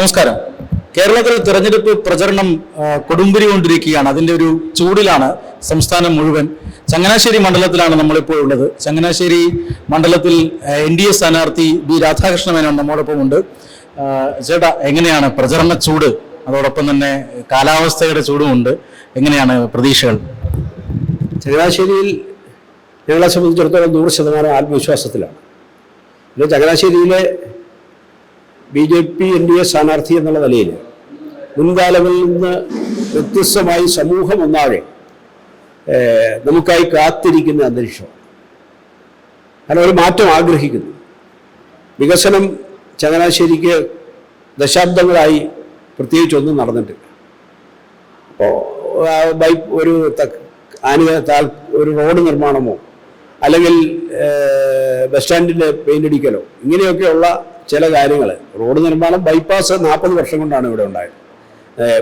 നമസ്കാരം. കേരളത്തിൽ തെരഞ്ഞെടുപ്പ് പ്രചരണം കൊടുമ്പിരി കൊണ്ടിരിക്കുകയാണ്. അതിൻ്റെ ഒരു ചൂടിലാണ് സംസ്ഥാനം മുഴുവൻ. ചങ്ങനാശ്ശേരി മണ്ഡലത്തിലാണ് നമ്മളിപ്പോൾ ഉള്ളത്. ചങ്ങനാശ്ശേരി മണ്ഡലത്തിൽ NDA സ്ഥാനാർത്ഥി ബി രാധാകൃഷ്ണ മേനോൻ നമ്മോടൊപ്പം ഉണ്ട്. ചേട്ടാ, എങ്ങനെയാണ് പ്രചരണ ചൂട്? അതോടൊപ്പം തന്നെ കാലാവസ്ഥയുടെ ചൂടുമുണ്ട്. എങ്ങനെയാണ് പ്രതീക്ഷകൾ? ചങ്ങനാശ്ശേരിയിൽ ഞങ്ങളെ സംബന്ധിച്ചിടത്തോളം 100% ആത്മവിശ്വാസത്തിലാണ്. പിന്നെ ചങ്ങനാശ്ശേരിയിലെ BJP NDA സ്ഥാനാർത്ഥി എന്നുള്ള നിലയിൽ മുൻകാലങ്ങളിൽ നിന്ന് വ്യത്യസ്തമായി സമൂഹം ഒന്നാകെ നമുക്കായി കാത്തിരിക്കുന്ന അന്തരീക്ഷം. കാരണം ഒരു മാറ്റം ആഗ്രഹിക്കുന്നു. വികസനം ചങ്ങനാശ്ശേരിക്ക് ദശാബ്ദങ്ങളായി പ്രത്യേകിച്ചൊന്നും നടന്നിട്ടില്ല. അപ്പോൾ ഒരു റോഡ് നിർമ്മാണമോ അല്ലെങ്കിൽ ബസ് സ്റ്റാൻഡിൻ്റെ പെയിൻ്റ് അടിക്കലോ ഇങ്ങനെയൊക്കെയുള്ള ചില കാര്യങ്ങൾ. റോഡ് നിർമ്മാണം, ബൈപ്പാസ് 40 വർഷം കൊണ്ടാണ് ഇവിടെ ഉണ്ടായത്,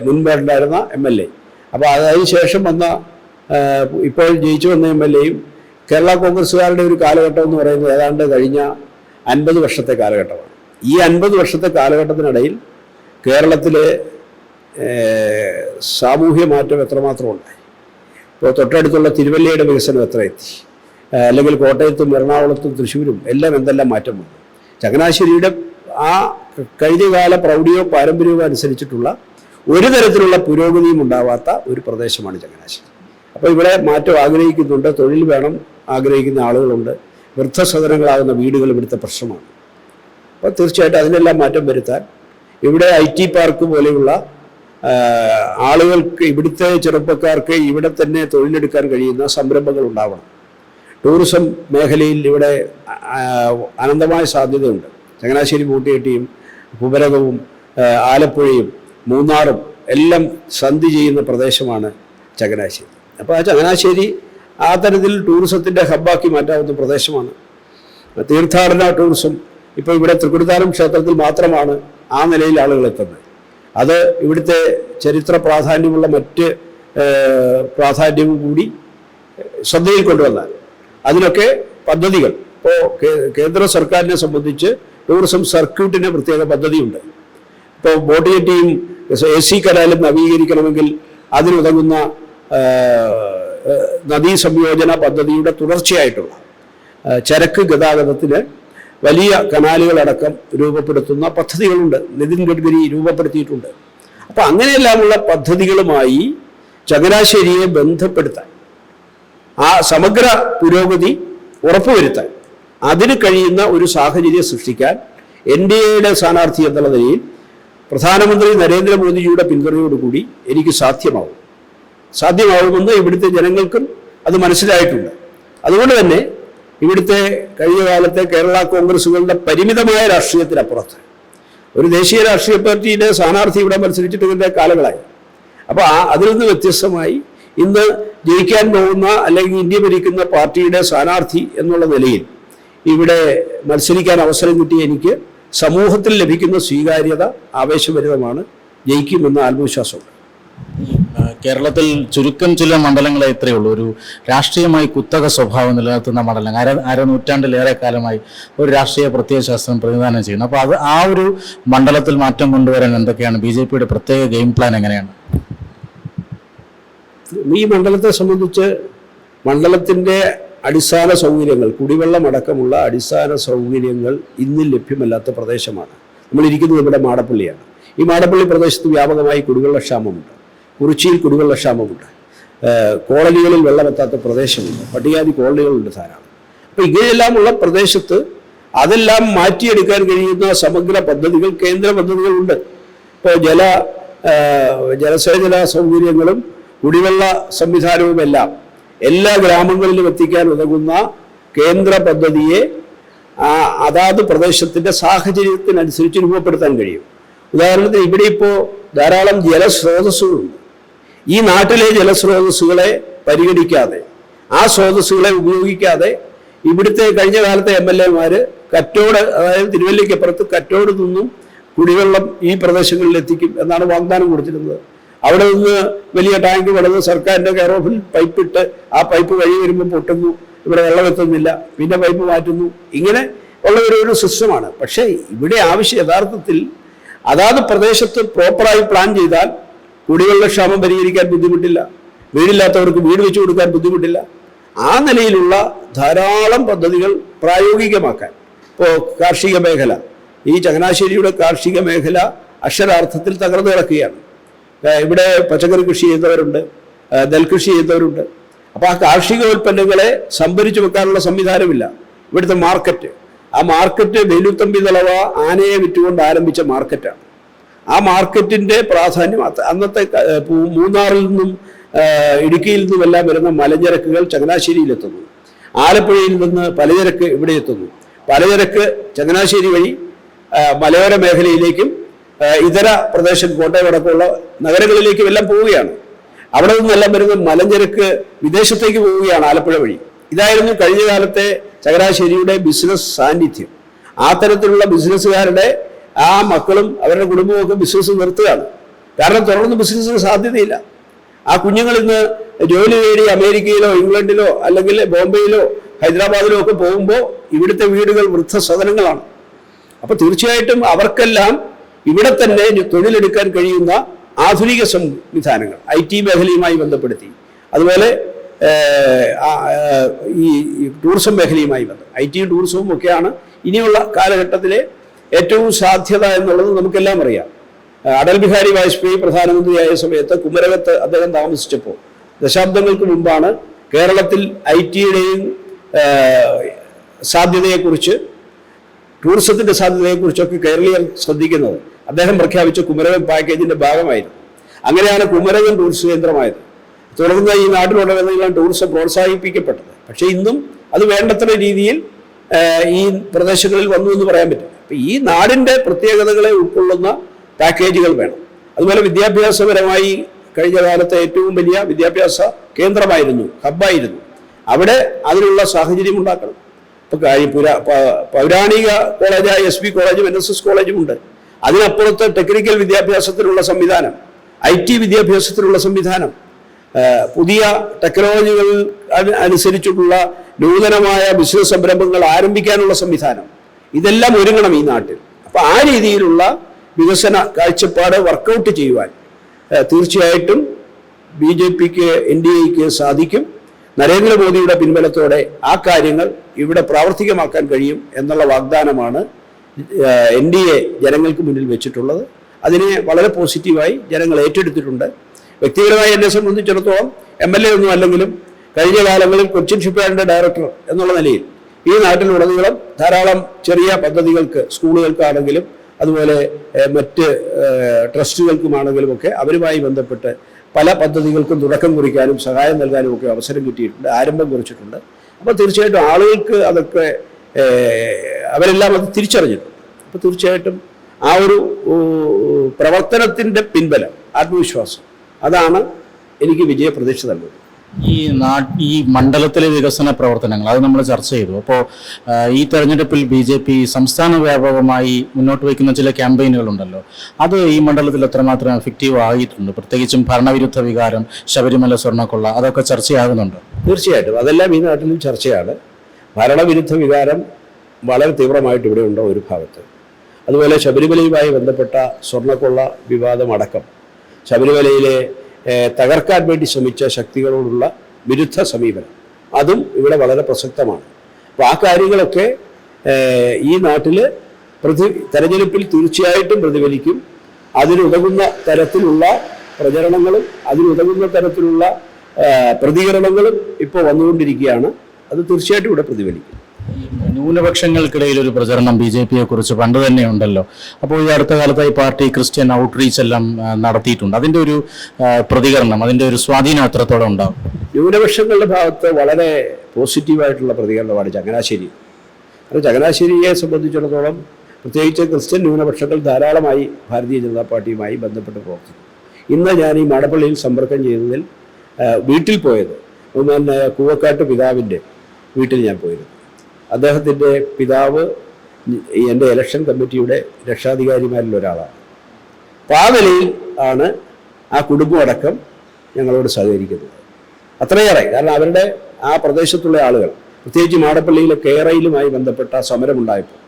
മുൻപുണ്ടായിരുന്ന MLA. അപ്പോൾ അതിന് ശേഷം വന്ന ഇപ്പോൾ ജയിച്ചു വന്ന MLAയും കേരള കോൺഗ്രസ്സുകാരുടെ ഒരു കാലഘട്ടം എന്ന് പറയുന്നത് ഏതാണ്ട് കഴിഞ്ഞ 50 വർഷത്തെ കാലഘട്ടമാണ്. ഈ 50 വർഷത്തെ കാലഘട്ടത്തിനിടയിൽ കേരളത്തിലെ സാമൂഹ്യ മാറ്റം എത്രമാത്രം ഉണ്ടായി. ഇപ്പോൾ തൊട്ടടുത്തുള്ള തിരുവല്ലയുടെ വികസനം എത്ര എത്തി, അല്ലെങ്കിൽ കോട്ടയത്തും എറണാകുളത്തും തൃശ്ശൂരും എല്ലാം എന്തെല്ലാം മാറ്റം വന്നു. ചങ്ങനാശ്ശേരിയുടെ ആ കഴിഞ്ഞകാല പ്രൗഢിയോ പാരമ്പര്യമോ അനുസരിച്ചിട്ടുള്ള ഒരു തരത്തിലുള്ള പുരോഗതിയും ഉണ്ടാവാത്ത ഒരു പ്രദേശമാണ് ചങ്ങനാശ്ശേരി. അപ്പോൾ ഇവിടെ മാറ്റം ആഗ്രഹിക്കുന്നുണ്ട്, തൊഴിൽ വേണം ആഗ്രഹിക്കുന്ന ആളുകളുണ്ട്, വൃദ്ധസദനങ്ങളാകുന്ന വീടുകൾ ഇവിടുത്തെ പ്രശ്നമാണ്. അപ്പോൾ തീർച്ചയായിട്ടും അതിനെല്ലാം മാറ്റം വരുത്താൻ ഇവിടെ IT പാർക്ക് പോലെയുള്ള ആളുകൾക്ക്, ഇവിടുത്തെ ചെറുപ്പക്കാർക്ക് ഇവിടെ തന്നെ തൊഴിലെടുക്കാൻ കഴിയുന്ന സംരംഭങ്ങൾ ഉണ്ടാവണം. ടൂറിസം മേഖലയിൽ ഇവിടെ അനന്തമായ സാധ്യതയുണ്ട്. ചങ്ങനാശ്ശേരി പൂട്ടിയെട്ടിയും കുമരകവും ആലപ്പുഴയും മൂന്നാറും എല്ലാം സന്ധി ചെയ്യുന്ന പ്രദേശമാണ് ചങ്ങനാശ്ശേരി. അപ്പോൾ ആ ചങ്ങനാശ്ശേരി ആ തരത്തിൽ ടൂറിസത്തിൻ്റെ ഹബ്ബാക്കി മാറ്റാവുന്ന പ്രദേശമാണ്. തീർത്ഥാടന ടൂറിസം ഇപ്പോൾ ഇവിടെ തൃക്കുടിത്താനം ക്ഷേത്രത്തിൽ മാത്രമാണ് ആ നിലയിൽ ആളുകൾ എത്തുന്നത്. അത് ഇവിടുത്തെ ചരിത്ര പ്രാധാന്യമുള്ള മറ്റ് പ്രാധാന്യവും കൂടി ശ്രദ്ധയിൽ കൊണ്ടുവന്നാൽ അതിനൊക്കെ പദ്ധതികൾ, ഇപ്പോൾ കേന്ദ്ര സർക്കാരിനെ സംബന്ധിച്ച് ടൂറിസം സർക്യൂട്ടിന് പ്രത്യേക പദ്ധതിയുണ്ട്. ഇപ്പോൾ ബോട്ടിയെട്ടിയും AC കനാലും നവീകരിക്കണമെങ്കിൽ അതിനുതകുന്ന നദീ സംയോജന പദ്ധതിയുടെ തുടർച്ചയായിട്ടുള്ള ചരക്ക് ഗതാഗതത്തിന് വലിയ കനാലുകളടക്കം രൂപപ്പെടുത്തുന്ന പദ്ധതികളുണ്ട്. നിതിൻ ഗഡ്കരി രൂപപ്പെടുത്തിയിട്ടുണ്ട്. അപ്പോൾ അങ്ങനെയെല്ലാമുള്ള പദ്ധതികളുമായി ചങ്ങനാശ്ശേരിയെ ബന്ധപ്പെടുത്താൻ, ആ സമഗ്ര പുരോഗതി ഉറപ്പുവരുത്താൻ അതിന് കഴിയുന്ന ഒരു സാഹചര്യം സൃഷ്ടിക്കാൻ NDAയുടെ സ്ഥാനാർത്ഥി എന്നുള്ള നിലയിൽ പ്രധാനമന്ത്രി നരേന്ദ്രമോദിജിയുടെ പിന്തുണയോടുകൂടി എനിക്ക് സാധ്യമാവുമെന്ന് ഇവിടുത്തെ ജനങ്ങൾക്കും അത് മനസ്സിലായിട്ടുണ്ട്. അതുകൊണ്ട് തന്നെ ഇവിടുത്തെ കഴിഞ്ഞ കാലത്തെ കേരള കോൺഗ്രസുകളുടെ പരിമിതമായ രാഷ്ട്രീയത്തിനപ്പുറത്ത് ഒരു ദേശീയ രാഷ്ട്രീയ പാർട്ടിയുടെ സ്ഥാനാർത്ഥി ഇവിടെ മത്സരിച്ചിട്ട് ഇതിൻ്റെ കാലങ്ങളായി. അപ്പോൾ അതിൽ നിന്ന് വ്യത്യസ്തമായി ഇന്ന് ജയിക്കാൻ പോകുന്ന അല്ലെങ്കിൽ ഇന്ത്യ ഭരിക്കുന്ന പാർട്ടിയുടെ സ്ഥാനാർത്ഥി എന്നുള്ള നിലയിൽ ഇവിടെ മത്സരിക്കാൻ അവസരം കിട്ടിയ എനിക്ക് സമൂഹത്തിൽ ലഭിക്കുന്ന സ്വീകാര്യത ആവേശഭരിതമാണ്. ജയിക്കുമെന്ന ആത്മവിശ്വാസമുണ്ട്. കേരളത്തിൽ ചുരുക്കം ചില മണ്ഡലങ്ങളെ ഇത്രയേ ഉള്ളൂ ഒരു രാഷ്ട്രീയമായി കുത്തക സ്വഭാവം നിലനിർത്തുന്ന മണ്ഡലം. നൂറ്റാണ്ടിലേറെ കാലമായി ഒരു രാഷ്ട്രീയ പ്രത്യയശാസ്ത്രം പ്രതിനിധാനം ചെയ്യുന്നു. അപ്പോൾ ആ ഒരു മണ്ഡലത്തിൽ മാറ്റം കൊണ്ടുവരാൻ എന്തൊക്കെയാണ് BJPയുടെ പ്രത്യേക ഗെയിം പ്ലാൻ? എങ്ങനെയാണ് ഈ മണ്ഡലത്തെ സംബന്ധിച്ച്? മണ്ഡലത്തിൻ്റെ അടിസ്ഥാന സൗകര്യങ്ങൾ, കുടിവെള്ളം അടക്കമുള്ള അടിസ്ഥാന സൗകര്യങ്ങൾ ഇന്ന് ലഭ്യമല്ലാത്ത പ്രദേശമാണ്. നമ്മളിരിക്കുന്നത് ഇവിടെ മാടപ്പള്ളിയാണ്. ഈ മാടപ്പള്ളി പ്രദേശത്ത് വ്യാപകമായി കുടിവെള്ളക്ഷാമമുണ്ട്. കുറിച്ചിയിൽ കുടിവെള്ളക്ഷാമമുണ്ട്. കോളനികളിൽ വെള്ളമെത്താത്ത പ്രദേശമുണ്ട്. പട്ടികാതി കോളനികളുണ്ട് ധാരാളം. അപ്പോൾ ഇങ്ങനെയെല്ലാമുള്ള പ്രദേശത്ത് അതെല്ലാം മാറ്റിയെടുക്കാൻ കഴിയുന്ന സമഗ്ര പദ്ധതികൾ, കേന്ദ്ര പദ്ധതികളുണ്ട്. ഇപ്പോൾ ജലസേചന സൗകര്യങ്ങളും കുടിവെള്ള സംവിധാനവുമെല്ലാം എല്ലാ ഗ്രാമങ്ങളിലും എത്തിക്കാൻ ഉതകുന്ന കേന്ദ്ര പദ്ധതിയെ അതാത് പ്രദേശത്തിൻ്റെ സാഹചര്യത്തിനനുസരിച്ച് രൂപപ്പെടുത്താൻ കഴിയും. ഉദാഹരണത്തിന് ഇവിടെ ഇപ്പോൾ ധാരാളം ജലസ്രോതസ്സുകളുണ്ട്. ഈ നാട്ടിലെ ജലസ്രോതസ്സുകളെ പരിഗണിക്കാതെ, ആ സ്രോതസ്സുകളെ ഉപയോഗിക്കാതെ ഇവിടുത്തെ കഴിഞ്ഞ കാലത്തെ MLAമാർ കറ്റോട്, അതായത് തിരുവല്ലയ്ക്കപ്പുറത്ത് കറ്റോട് നിന്നും കുടിവെള്ളം ഈ പ്രദേശങ്ങളിൽ എത്തിക്കും എന്നാണ് വാഗ്ദാനം കൊടുത്തിരുന്നത്. അവിടെ നിന്ന് വലിയ ടാങ്ക് പണിത് സർക്കാരിൻ്റെ കെയർ ഓഫിൽ പൈപ്പിട്ട് ആ പൈപ്പ് വഴി വരുമ്പോൾ പൊട്ടുന്നു, ഇവിടെ വെള്ളം എത്തുന്നില്ല, പിന്നെ പൈപ്പ് മാറ്റുന്നു. ഇങ്ങനെ ഉള്ള ഒരു സിസ്റ്റമാണ്. പക്ഷേ ഇവിടെ ആവശ്യം യഥാർത്ഥത്തിൽ അതാത് പ്രദേശത്ത് പ്രോപ്പറായി പ്ലാൻ ചെയ്താൽ കുടിവെള്ളക്ഷാമം പരിഹരിക്കാൻ ബുദ്ധിമുട്ടില്ല, വീടില്ലാത്തവർക്ക് വീട് വെച്ചു കൊടുക്കാൻ ബുദ്ധിമുട്ടില്ല. ആ നിലയിലുള്ള ധാരാളം പദ്ധതികൾ പ്രായോഗികമാക്കാൻ. ഇപ്പോൾ കാർഷിക മേഖല, ഈ ചങ്ങനാശ്ശേരിയുടെ കാർഷിക മേഖല അക്ഷരാർത്ഥത്തിൽ തകർന്നു കിടക്കുകയാണ്. ഇവിടെ പച്ചക്കറി കൃഷി ചെയ്യുന്നവരുണ്ട്, നെൽകൃഷി ചെയ്യുന്നവരുണ്ട്. അപ്പോൾ ആ കാർഷികോൽപ്പന്നങ്ങളെ സംഭരിച്ചു വെക്കാനുള്ള സംവിധാനമില്ല. ഇവിടുത്തെ മാർക്കറ്റ്, ആ മാർക്കറ്റ് വേലുത്തമ്പി തളവ ആനയെ വിറ്റുകൊണ്ട് ആരംഭിച്ച മാർക്കറ്റാണ്. ആ മാർക്കറ്റിൻ്റെ പ്രാധാന്യം അന്നത്തെ മൂന്നാറിൽ നിന്നും ഇടുക്കിയിൽ നിന്നുമെല്ലാം വരുന്ന മലഞ്ചരക്കുകൾ ചങ്ങനാശ്ശേരിയിലെത്തുന്നു. ആലപ്പുഴയിൽ നിന്ന് പലചരക്ക് ഇവിടെ എത്തുന്നു. പലചരക്ക് ചങ്ങനാശ്ശേരി വഴി മലയോര മേഖലയിലേക്കും ഇതര പ്രദേശം കോട്ടയം അടക്കമുള്ള നഗരങ്ങളിലേക്കും എല്ലാം പോവുകയാണ്. അവിടെ നിന്നെല്ലാം വരുന്ന മലഞ്ചരക്ക് വിദേശത്തേക്ക് പോവുകയാണ് ആലപ്പുഴ വഴി. ഇതായിരുന്നു കഴിഞ്ഞ കാലത്തെ ചങ്ങനാശ്ശേരിയുടെ ബിസിനസ് സാന്നിധ്യം. ആ തരത്തിലുള്ള ബിസിനസ്സുകാരുടെ ആ മക്കളും അവരുടെ കുടുംബവും ഒക്കെ ബിസിനസ് നിർത്തുകയാണ്. കാരണം തുടർന്ന് ബിസിനസ്സിന് സാധ്യതയില്ല. ആ കുഞ്ഞുങ്ങൾ ഇന്ന് ജോലി നേടി അമേരിക്കയിലോ ഇംഗ്ലണ്ടിലോ അല്ലെങ്കിൽ ബോംബെയിലോ ഹൈദരാബാദിലോ ഒക്കെ പോകുമ്പോൾ ഇവിടുത്തെ വീടുകൾ വൃദ്ധസദനങ്ങളാണ്. അപ്പോൾ തീർച്ചയായിട്ടും അവർക്കെല്ലാം ഇവിടെ തന്നെ തൊഴിലെടുക്കാൻ കഴിയുന്ന ആധുനിക സംവിധാനങ്ങൾ IT മേഖലയുമായി ബന്ധപ്പെടുത്തി, അതുപോലെ ഈ ടൂറിസം മേഖലയുമായി ബന്ധം IT ടൂറിസവും ഒക്കെയാണ് ഇനിയുള്ള കാലഘട്ടത്തിലെ ഏറ്റവും സാധ്യത എന്നുള്ളത് നമുക്കെല്ലാം അറിയാം. അടൽ ബിഹാരി വാജ്പേയി പ്രധാനമന്ത്രിയായ സമയത്ത് കുമരകത്ത് അദ്ദേഹം താമസിച്ചപ്പോൾ ദശാബ്ദങ്ങൾക്ക് മുമ്പാണ് കേരളത്തിൽ IT-യുടെയും സാധ്യതയെക്കുറിച്ച്, ടൂറിസത്തിൻ്റെ സാധ്യതയെക്കുറിച്ചൊക്കെ കേരളീയർ ശ്രദ്ധിക്കുന്നത്. അദ്ദേഹം പ്രഖ്യാപിച്ച കുമരകം പാക്കേജിൻ്റെ ഭാഗമായിരുന്നു. അങ്ങനെയാണ് കുമരകം ടൂറിസ്റ്റ് കേന്ദ്രമായത്. തുടർന്ന് ഈ നാട്ടിലുടനീളം ടൂറിസം പ്രോത്സാഹിപ്പിക്കപ്പെട്ടത്. പക്ഷേ ഇന്നും അത് വേണ്ടത്ര രീതിയിൽ ഈ പ്രദേശങ്ങളിൽ വന്നു എന്ന് പറയാൻ പറ്റില്ല. അപ്പം ഈ നാടിൻ്റെ പ്രത്യേകതകളെ ഉൾക്കൊള്ളുന്ന പാക്കേജുകൾ വേണം. അതുപോലെ വിദ്യാഭ്യാസപരമായി കഴിഞ്ഞ കാലത്തെ ഏറ്റവും വലിയ വിദ്യാഭ്യാസ കേന്ദ്രമായിരുന്നു, ഹബ്ബായിരുന്നു. അവിടെ അതിനുള്ള സാഹചര്യം ഉണ്ടാക്കണം. ഇപ്പോൾ പൗരാണിക കോളേജായ SB കോളേജും NSS കോളേജും ഉണ്ട്. അതിനപ്പുറത്ത് ടെക്നിക്കൽ വിദ്യാഭ്യാസത്തിനുള്ള സംവിധാനം, IT വിദ്യാഭ്യാസത്തിനുള്ള സംവിധാനം, പുതിയ ടെക്നോളജികൾ അനുസരിച്ചിട്ടുള്ള നൂതനമായ ബിസിനസ് സംരംഭങ്ങൾ ആരംഭിക്കാനുള്ള സംവിധാനം, ഇതെല്ലാം ഒരുങ്ങണം ഈ നാട്ടിൽ. അപ്പോൾ ആ രീതിയിലുള്ള വികസന കാഴ്ചപ്പാട് വർക്കൗട്ട് ചെയ്യുവാൻ തീർച്ചയായിട്ടും BJPക്ക് NDAക്ക് സാധിക്കും. നരേന്ദ്രമോദിയുടെ പിൻബലത്തോടെ ആ കാര്യങ്ങൾ ഇവിടെ പ്രാവർത്തികമാക്കാൻ കഴിയും എന്നുള്ള വാഗ്ദാനമാണ് NDA ജനങ്ങൾക്ക് മുന്നിൽ വെച്ചിട്ടുള്ളത്. അതിനെ വളരെ പോസിറ്റീവായി ജനങ്ങൾ ഏറ്റെടുത്തിട്ടുണ്ട്. വ്യക്തിപരമായി എന്നെ സംബന്ധിച്ചിടത്തോളം MLA ഒന്നും അല്ലെങ്കിലും കഴിഞ്ഞ കാലങ്ങളിൽ കൊച്ചിൻ ഷിപ്പ്യാർഡിൻ്റെ ഡയറക്ടർ എന്നുള്ള നിലയിൽ ഈ നാട്ടിലുടനീളം ധാരാളം ചെറിയ പദ്ധതികൾക്ക്, സ്കൂളുകൾക്കാണെങ്കിലും അതുപോലെ മറ്റ് ട്രസ്റ്റുകൾക്കുമാണെങ്കിലും ഒക്കെ അവരുമായി ബന്ധപ്പെട്ട് പല പദ്ധതികൾക്കും തുടക്കം കുറിക്കാനും സഹായം നൽകാനും ഒക്കെ അവസരം കിട്ടിയിട്ടുണ്ട്, ആരംഭം കുറിച്ചിട്ടുണ്ട്. അപ്പോൾ തീർച്ചയായിട്ടും ആളുകൾക്ക് അതൊക്കെ അവരെല്ലാം അത് തിരിച്ചറിഞ്ഞിട്ടുണ്ട്. അപ്പോൾ തീർച്ചയായിട്ടും ആ ഒരു പ്രവർത്തനത്തിൻ്റെ പിൻബലം, ആത്മവിശ്വാസം, അതാണ് എനിക്ക് വിജയപ്രതീക്ഷ നൽകുന്നത്. ഈ മണ്ഡലത്തിലെ വികസന പ്രവർത്തനങ്ങൾ അത് നമ്മൾ ചർച്ച ചെയ്തു. അപ്പോൾ ഈ തെരഞ്ഞെടുപ്പിൽ BJP സംസ്ഥാന വ്യാപകമായി മുന്നോട്ട് വയ്ക്കുന്ന ചില ക്യാമ്പയിനുകളുണ്ടല്ലോ, അത് ഈ മണ്ഡലത്തിൽ എത്രമാത്രം എഫക്റ്റീവ് ആയിട്ടുണ്ട്? പ്രത്യേകിച്ചും ഭരണവിരുദ്ധ വികാരം, ശബരിമല സ്വർണ്ണക്കൊള്ള, അതൊക്കെ ചർച്ചയാകുന്നുണ്ട്. തീർച്ചയായിട്ടും അതെല്ലാം ഈ നാട്ടിലും ചർച്ചയാണ്. ഭരണവിരുദ്ധ വികാരം വളരെ തീവ്രമായിട്ട് ഇവിടെ ഉണ്ടോ ഒരു ഭാഗത്ത്. അതുപോലെ ശബരിമലയുമായി ബന്ധപ്പെട്ട സ്വർണ്ണക്കൊള്ള വിവാദമടക്കം ശബരിമലയിലെ തകർക്കാൻ വേണ്ടി ശ്രമിച്ച ശക്തികളോടുള്ള വിരുദ്ധ സമീപനം, അതും ഇവിടെ വളരെ പ്രസക്തമാണ്. അപ്പോൾ ആ കാര്യങ്ങളൊക്കെ ഈ നാട്ടിൽ തെരഞ്ഞെടുപ്പിൽ തീർച്ചയായിട്ടും പ്രതിഫലിക്കും. അതിനുതകുന്ന തരത്തിലുള്ള പ്രചരണങ്ങളും അതിനുതകുന്ന തരത്തിലുള്ള പ്രതികരണങ്ങളും ഇപ്പോൾ വന്നുകൊണ്ടിരിക്കുകയാണ്. അത് തീർച്ചയായിട്ടും ഇവിടെ പ്രതിഫലിക്കും. ന്യൂനപക്ഷങ്ങൾക്കിടയിൽ ഒരു പ്രചരണം BJPയെ കുറിച്ച് പണ്ട് തന്നെ ഉണ്ടല്ലോ. അപ്പോൾ ഈ അടുത്ത കാലത്തായി പാർട്ടി ക്രിസ്ത്യൻ ഔട്ട്റീച്ച് എല്ലാം നടത്തിയിട്ടുണ്ട്. അതിൻ്റെ ഒരു പ്രതികരണം, അതിൻ്റെ ഒരു സ്വാധീനം എത്രത്തോളം ഉണ്ടാകും? ന്യൂനപക്ഷങ്ങളുടെ ഭാഗത്ത് വളരെ പോസിറ്റീവായിട്ടുള്ള പ്രതികരണമാണ് ചങ്ങനാശ്ശേരി. കാരണം ചങ്ങനാശ്ശേരിയെ സംബന്ധിച്ചിടത്തോളം പ്രത്യേകിച്ച് ക്രിസ്ത്യൻ ന്യൂനപക്ഷങ്ങൾ ധാരാളമായി ഭാരതീയ ജനതാ പാർട്ടിയുമായി ബന്ധപ്പെട്ട് പ്രവർത്തിക്കും. ഇന്ന് ഞാൻ ഈ മാടപ്പള്ളിയിൽ സമ്പർക്കം ചെയ്തതിൽ വീട്ടിൽ പോയത് കൂവക്കാട്ട് പിതാവിൻ്റെ വീട്ടിൽ ഞാൻ പോയിരുന്നു. അദ്ദേഹത്തിൻ്റെ പിതാവ് എൻ്റെ ഇലക്ഷൻ കമ്മിറ്റിയുടെ രക്ഷാധികാരിമാരിൽ ഒരാളാണ്. അപ്പോൾ ആ നിലയിൽ ആണ് ആ കുടുംബമടക്കം ഞങ്ങളോട് സഹകരിക്കുന്നത്. അത്രയേറെ, കാരണം അവരുടെ ആ പ്രദേശത്തുള്ള ആളുകൾ, പ്രത്യേകിച്ച് മാടപ്പള്ളിയിലെ കേരയിലുമായി ബന്ധപ്പെട്ട സമരമുണ്ടായപ്പോൾ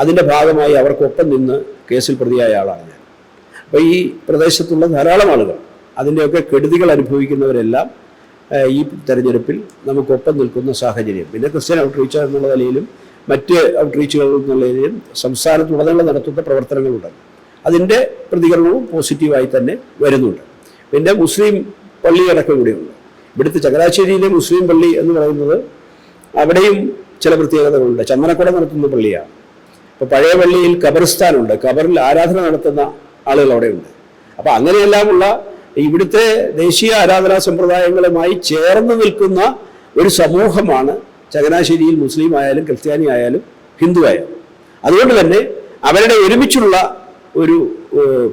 അതിൻ്റെ ഭാഗമായി അവർക്കൊപ്പം നിന്ന് കേസിൽ പ്രതിയായ ആളാണ് ഞാൻ. അപ്പോൾ ഈ പ്രദേശത്തുള്ള ധാരാളം ആളുകൾ, അതിൻ്റെയൊക്കെ കെടുതികൾ അനുഭവിക്കുന്നവരെല്ലാം ഈ തെരഞ്ഞെടുപ്പിൽ നമുക്കൊപ്പം നിൽക്കുന്ന സാഹചര്യം. പിന്നെ ക്രിസ്ത്യൻ ഔട്ട്റീച്ച് എന്നുള്ള നിലയിലും മറ്റ് ഔട്ട്റീച്ചുകൾ എന്നുള്ള നിലയിലും സംസ്ഥാനത്തുടനീളം നടത്തുന്ന പ്രവർത്തനങ്ങളുണ്ട്. അതിൻ്റെ പ്രതികരണവും പോസിറ്റീവായി തന്നെ വരുന്നുണ്ട്. പിന്നെ മുസ്ലിം പള്ളിയടക്കം കൂടിയുണ്ട്. ഇവിടുത്തെ ചങ്ങനാശ്ശേരിയിലെ മുസ്ലിം പള്ളി എന്ന് പറയുന്നത് അവിടെയും ചില പ്രത്യേകതകളുണ്ട്. ചന്ദനക്കുട നടത്തുന്ന പള്ളിയാണ്. ഇപ്പോൾ പഴയ പള്ളിയിൽ ഖബർസ്ഥാനുണ്ട്, ഖബറിൽ ആരാധന നടത്തുന്ന ആളുകൾ അവിടെയുണ്ട്. അപ്പോൾ അങ്ങനെയെല്ലാമുള്ള ഇവിടുത്തെ ദേശീയ ആരാധനാ സമ്പ്രദായങ്ങളുമായി ചേർന്ന് നിൽക്കുന്ന ഒരു സമൂഹമാണ് ചങ്ങനാശ്ശേരിയിൽ മുസ്ലിം ആയാലും ക്രിസ്ത്യാനി ആയാലും ഹിന്ദു ആയാലും. അതുകൊണ്ട് തന്നെ അവരുടെ ഒരുമിച്ചുള്ള ഒരു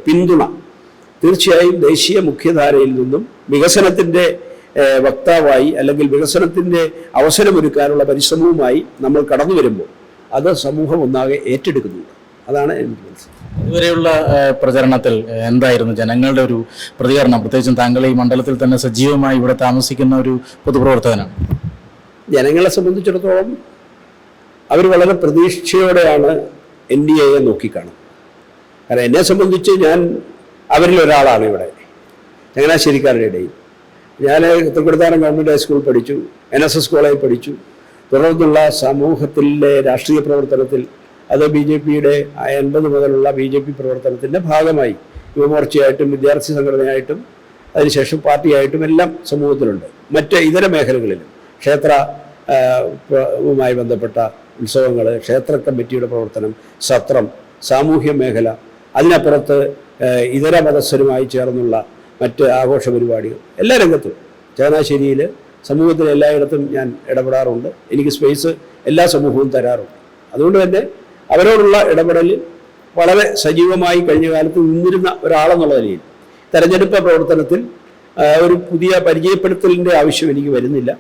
പിന്തുണ തീർച്ചയായും ദേശീയ മുഖ്യധാരയിൽ നിന്നും വികസനത്തിൻ്റെ വക്താവായി അല്ലെങ്കിൽ വികസനത്തിൻ്റെ അവസരമൊരുക്കാനുള്ള പരിശ്രമവുമായി നമ്മൾ കടന്നു വരുമ്പോൾ അത് സമൂഹം ഒന്നാകെ ഏറ്റെടുക്കുന്നുണ്ട്. അതാണ് എനിക്ക് മനസ്സിലായത്. ഇതുവരെയുള്ള പ്രചരണത്തിൽ എന്തായിരുന്നു ജനങ്ങളുടെ ഒരു പ്രതികരണം? പ്രത്യേകിച്ചും താങ്കൾ ഈ മണ്ഡലത്തിൽ തന്നെ സജീവമായി ഇവിടെ താമസിക്കുന്ന ഒരു പൊതുപ്രവർത്തകനാണ്. ജനങ്ങളെ സംബന്ധിച്ചിടത്തോളം അവർ വളരെ പ്രതീക്ഷയോടെയാണ് NDAയെ നോക്കിക്കാണുന്നത്. കാരണം എന്നെ സംബന്ധിച്ച് ഞാൻ അവരിൽ ഒരാളാണ്. ഇവിടെ ചങ്ങനാശ്ശേരിക്കാരുടെ ഇടയിൽ ഞാൻ തൃക്കൊടിത്താനം ഗവൺമെൻറ് ഹൈസ്കൂൾ പഠിച്ചു, NSS കോളേജിൽ പഠിച്ചു. തുടർന്നുള്ള സമൂഹത്തിലെ രാഷ്ട്രീയ പ്രവർത്തനത്തിൽ അത് BJPയുടെ 80 മുതലുള്ള BJP പ്രവർത്തനത്തിൻ്റെ ഭാഗമായി യുവമോർച്ചയായിട്ടും വിദ്യാർത്ഥി സംഘടനയായിട്ടും അതിനുശേഷം പാർട്ടിയായിട്ടും എല്ലാം സമൂഹത്തിലുണ്ട്. മറ്റ് ഇതര മേഖലകളിലും ക്ഷേത്രവുമായി ബന്ധപ്പെട്ട ഉത്സവങ്ങൾ, ക്ഷേത്ര കമ്മിറ്റിയുടെ പ്രവർത്തനം, സത്രം, സാമൂഹ്യ മേഖല, അതിനപ്പുറത്ത് ഇതര മതസ്ഥരുമായി ചേർന്നുള്ള മറ്റ് ആഘോഷ പരിപാടികൾ, എല്ലാ രംഗത്തും ചങ്ങനാശ്ശേരിയിൽ സമൂഹത്തിൽ എല്ലായിടത്തും ഞാൻ ഇടപെടാറുണ്ട്. എനിക്ക് സ്പേസ് എല്ലാ സമൂഹവും തരാറുണ്ട്. അതുകൊണ്ട് തന്നെ അവരോടുള്ള ഇടപെടലിൽ വളരെ സജീവമായി കഴിഞ്ഞ കാലത്ത് നിന്നിരുന്ന ഒരാളെന്നുള്ള നിലയിൽ തെരഞ്ഞെടുപ്പ് പ്രവർത്തനത്തിൽ ഒരു പുതിയ പരിചയപ്പെടുത്തലിൻ്റെ ആവശ്യം എനിക്ക് വരുന്നില്ല.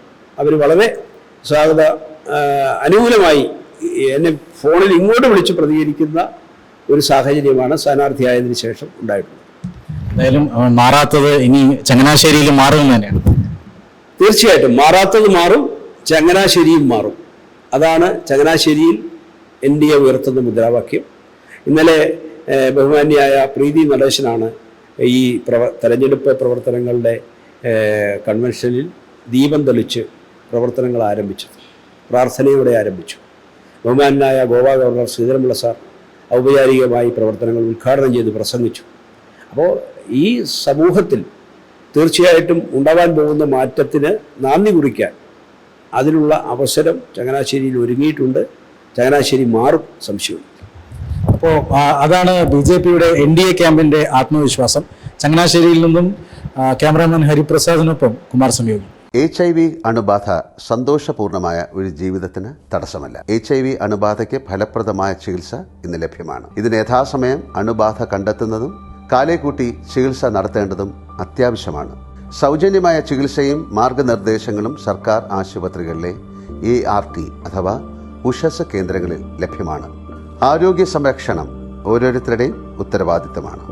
അവർ വളരെ സ്വാഗത അനുകൂലമായി എന്നെ ഫോണിൽ ഇങ്ങോട്ട് വിളിച്ച് പ്രതികരിക്കുന്ന ഒരു സാഹചര്യമാണ് സ്ഥാനാർത്ഥിയായതിനു ശേഷം ഉണ്ടായിട്ടുള്ളത്. എന്തായാലും മാറാത്തത് ഇനി ചങ്ങനാശ്ശേരിയിൽ മാറുമെന്ന് തന്നെയാണ്. തീർച്ചയായിട്ടും മാറാത്തത് മാറും, ചങ്ങനാശ്ശേരിയും മാറും. അതാണ് ചങ്ങനാശ്ശേരിയിൽ NDA ഉയർത്തുന്ന മുദ്രാവാക്യം. ഇന്നലെ ബഹുമാന്യായ പ്രീതി നടേശനാണ് ഈ തെരഞ്ഞെടുപ്പ് പ്രവർത്തനങ്ങളുടെ കൺവെൻഷനിൽ ദീപം തെളിച്ച് പ്രവർത്തനങ്ങൾ ആരംഭിച്ചത്. പ്രാർത്ഥനയോടെ ആരംഭിച്ചു. ബഹുമാനായ ഗോവ ഗവർണർ ശ്രീധരൻപിള്ള സാർ ഔപചാരികമായി പ്രവർത്തനങ്ങൾ ഉദ്ഘാടനം ചെയ്ത് പ്രസംഗിച്ചു. അപ്പോൾ ഈ സമൂഹത്തിൽ തീർച്ചയായിട്ടും ഉണ്ടാവാൻ പോകുന്ന മാറ്റത്തിന് നാന്ദി കുറിക്കാൻ അതിനുള്ള അവസരം ചങ്ങനാശ്ശേരിയിൽ ഒരുങ്ങിയിട്ടുണ്ട്. ചങ്ങനാശ്ശേരി മാറും, സംശയമില്ല. അപ്പോൾ അതാണ് BJPയുടെ NDA ക്യാമ്പിൻ്റെ ആത്മവിശ്വാസം. ചങ്ങനാശ്ശേരിയിൽ നിന്നും ക്യാമറാമാൻ ഹരിപ്രസാദിനൊപ്പം കുമാർ സംയോഗി. HIV അണുബാധ സന്തോഷപൂർണമായ ഒരു ജീവിതത്തിന് തടസ്സമല്ല. HIV അണുബാധയ്ക്ക് ഫലപ്രദമായ ചികിത്സ ഇന്ന് ലഭ്യമാണ്. ഇതിന് യഥാസമയം അണുബാധ കണ്ടെത്തുന്നതും കാലേക്കൂട്ടി ചികിത്സ നടത്തേണ്ടതും അത്യാവശ്യമാണ്. സൗജന്യമായ ചികിത്സയും മാർഗനിർദ്ദേശങ്ങളും സർക്കാർ ആശുപത്രികളിലെ ART അഥവാ ഉഷസ് കേന്ദ്രങ്ങളിൽ ലഭ്യമാണ്. ആരോഗ്യ സംരക്ഷണം ഓരോരുത്തരുടെയും ഉത്തരവാദിത്തമാണ്.